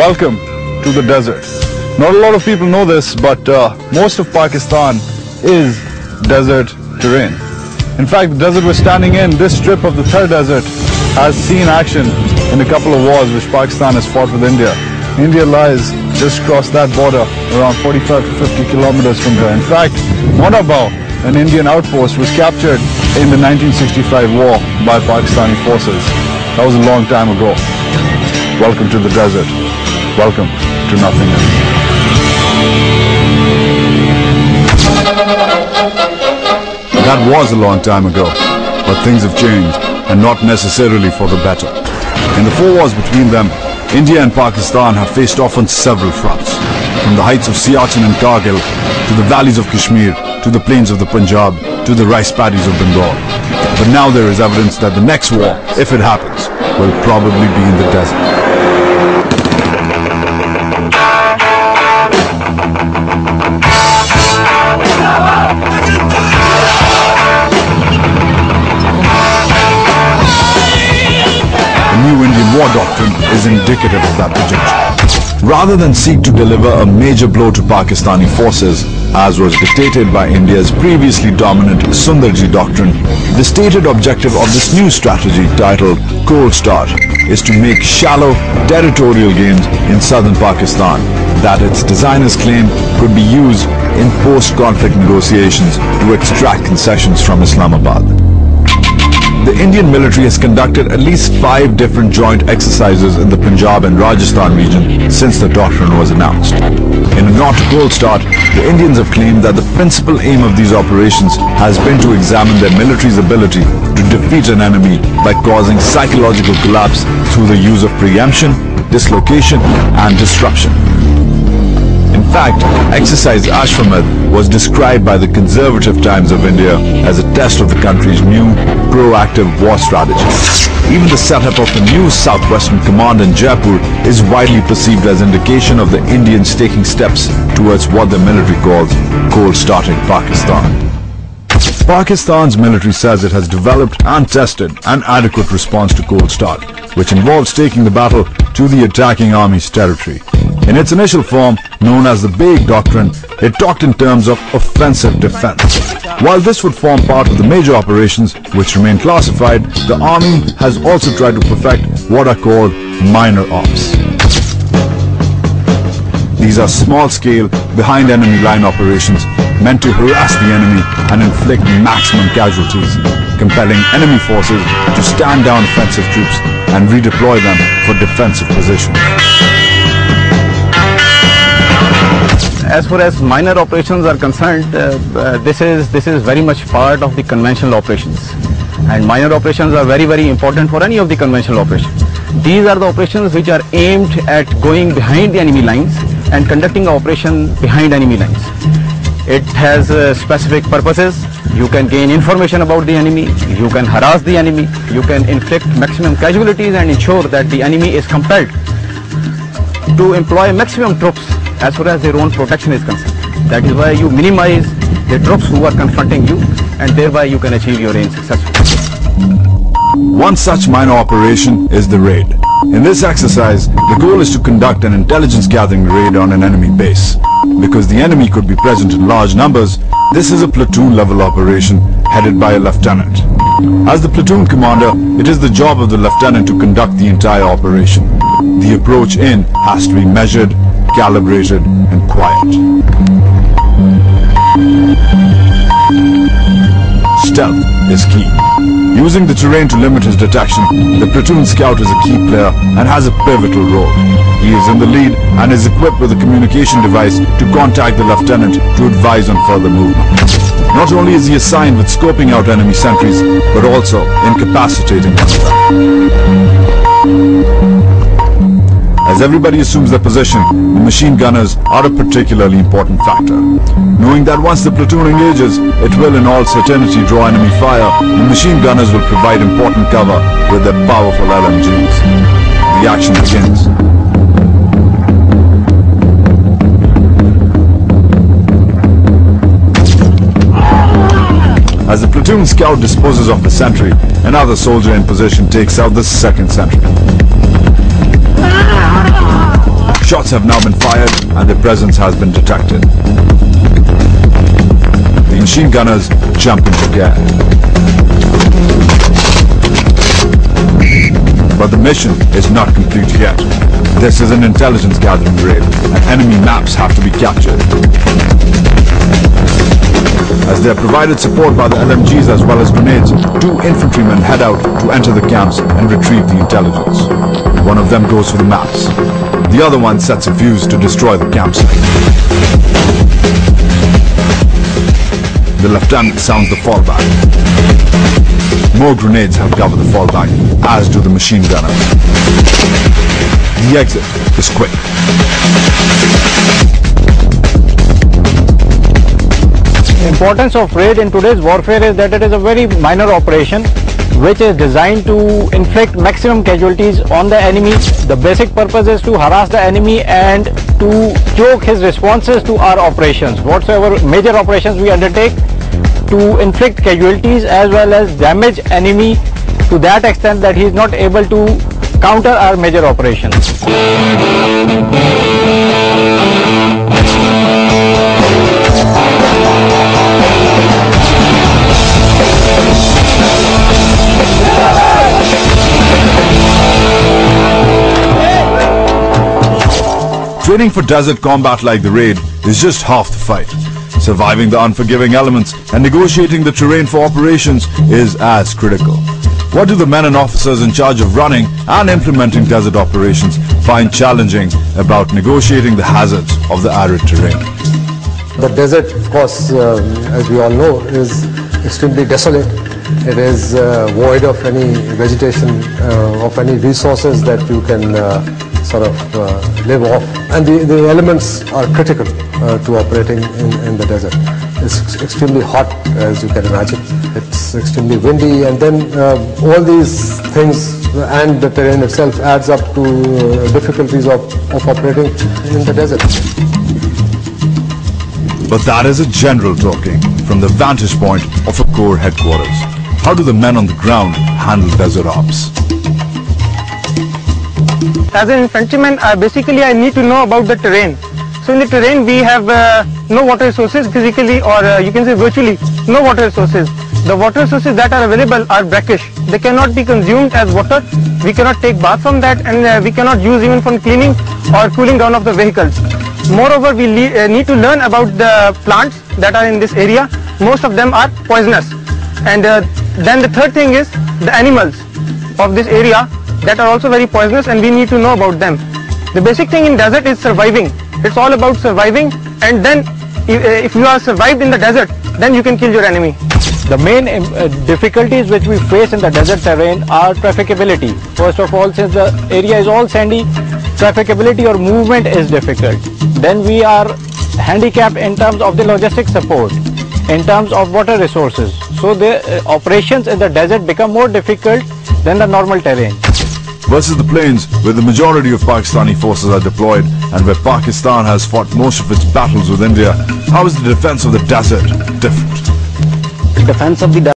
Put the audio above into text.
Welcome to the desert. Not a lot of people know this, but most of Pakistan is desert terrain. In fact, the desert we're standing in, this strip of the Thar Desert, has seen action in a couple of wars which Pakistan has fought with India. India lies just across that border, around 45 to 50 kilometers from there. In fact, Monabao, an Indian outpost, was captured in the 1965 war by Pakistani forces. That was a long time ago. Welcome to the desert. Welcome to nothingness. That was a long time ago, but things have changed, and not necessarily for the better. In the 4 wars between them, India and Pakistan have faced off on several fronts, from the heights of Siachen and Kargil, to the valleys of Kashmir, to the plains of the Punjab, to the rice paddies of Bengal. But now there is evidence that the next war, if it happens, will probably be in the desert. The new Indian war doctrine is indicative of that projection. Rather than seek to deliver a major blow to Pakistani forces, as was dictated by India's previously dominant Sundarji doctrine, the stated objective of this new strategy, titled Cold Start, is to make shallow territorial gains in southern Pakistan that its designers claim could be used in post-conflict negotiations to extract concessions from Islamabad. The Indian military has conducted at least 5 different joint exercises in the Punjab and Rajasthan region since the doctrine was announced. In a nod to Cold Start, the Indians have claimed that the principal aim of these operations has been to examine their military's ability to defeat an enemy by causing psychological collapse through the use of preemption, dislocation, and disruption. In fact, Exercise Ashwamedh was described by the Conservative Times of India as a test of the country's new proactive war strategy. Even the setup of the new Southwestern Command in Jaipur is widely perceived as indication of the Indians taking steps towards what the military calls cold starting Pakistan. Pakistan's military says it has developed and tested an adequate response to Cold Start, which involves taking the battle to the attacking army's territory. In its initial form, known as the Baig Doctrine, it talked in terms of offensive defense. While this would form part of the major operations, which remain classified, the army has also tried to perfect what are called minor ops. These are small-scale, behind-enemy line operations meant to harass the enemy and inflict maximum casualties, compelling enemy forces to stand down offensive troops and redeploy them for defensive positions. As far as minor operations are concerned, this is very much part of the conventional operations, and minor operations are very important for any of the conventional operations. These are the operations which are aimed at going behind the enemy lines and conducting an operation behind enemy lines. It has specific purposes. You can gain information about the enemy, you can harass the enemy, you can inflict maximum casualties and ensure that the enemy is compelled to employ maximum troops as far as their own protection is concerned. That is why you minimize the troops who are confronting you, and thereby you can achieve your aim successfully. One such minor operation is the raid. In this exercise, the goal is to conduct an intelligence gathering raid on an enemy base. Because the enemy could be present in large numbers, this is a platoon level operation headed by a lieutenant. As the platoon commander, it is the job of the lieutenant to conduct the entire operation. The approach in has to be measured, calibrated, and quiet. Stealth is key. Using the terrain to limit his detection, the platoon scout is a key player and has a pivotal role. He is in the lead and is equipped with a communication device to contact the lieutenant to advise on further movement. Not only is he assigned with scoping out enemy sentries, but also incapacitating them. As everybody assumes their position, the machine gunners are a particularly important factor. Knowing that once the platoon engages, it will in all certainty draw enemy fire, the machine gunners will provide important cover with their powerful LMGs. The action begins. As the platoon scout disposes of the sentry, another soldier in position takes out the second sentry. Shots have now been fired and their presence has been detected. The machine gunners jump into gear. But the mission is not complete yet. This is an intelligence gathering raid and enemy maps have to be captured. As they are provided support by the LMGs as well as grenades, 2 infantrymen head out to enter the camps and retrieve the intelligence. One of them goes for the maps. The other one sets a fuse to destroy the campsite. The lieutenant sounds the fallback. More grenades help cover the fallback, as do the machine gunners. The exit is quick. The importance of raid in today's warfare is that it is a very minor operation which is designed to inflict maximum casualties on the enemy. The basic purpose is to harass the enemy and to choke his responses to our operations. Whatsoever major operations we undertake, to inflict casualties as well as damage enemy to that extent that he is not able to counter our major operations. Training for desert combat like the raid is just half the fight. Surviving the unforgiving elements and negotiating the terrain for operations is as critical. What do the men and officers in charge of running and implementing desert operations find challenging about negotiating the hazards of the arid terrain? The desert, of course, as we all know, is extremely desolate. It is void of any vegetation, of any resources that you can sort of live off. And the elements are critical to operating in the desert. It's extremely hot, as you can imagine. It's extremely windy, and then all these things and the terrain itself adds up to difficulties of operating in the desert. But that is a general talking from the vantage point of a Corps headquarters. How do the men on the ground handle desert ops? As an infantryman, basically I need to know about the terrain. So in the terrain we have no water resources physically, or you can say virtually no water resources. The water resources that are available are brackish. They cannot be consumed as water. We cannot take bath from that, and we cannot use even for cleaning or cooling down of the vehicles. Moreover, we need to learn about the plants that are in this area. Most of them are poisonous. And then the third thing is the animals of this area that are also very poisonous, and we need to know about them. The basic thing in desert is surviving. It's all about surviving, and then if you are survived in the desert, then you can kill your enemy. The main difficulties which we face in the desert terrain are trafficability. First of all, since the area is all sandy, trafficability or movement is difficult. Then we are handicapped in terms of the logistic support, in terms of water resources. So the operations in the desert become more difficult than the normal terrain. Versus the plains, where the majority of Pakistani forces are deployed and where Pakistan has fought most of its battles with India, how is the defense of the desert different? The defense of the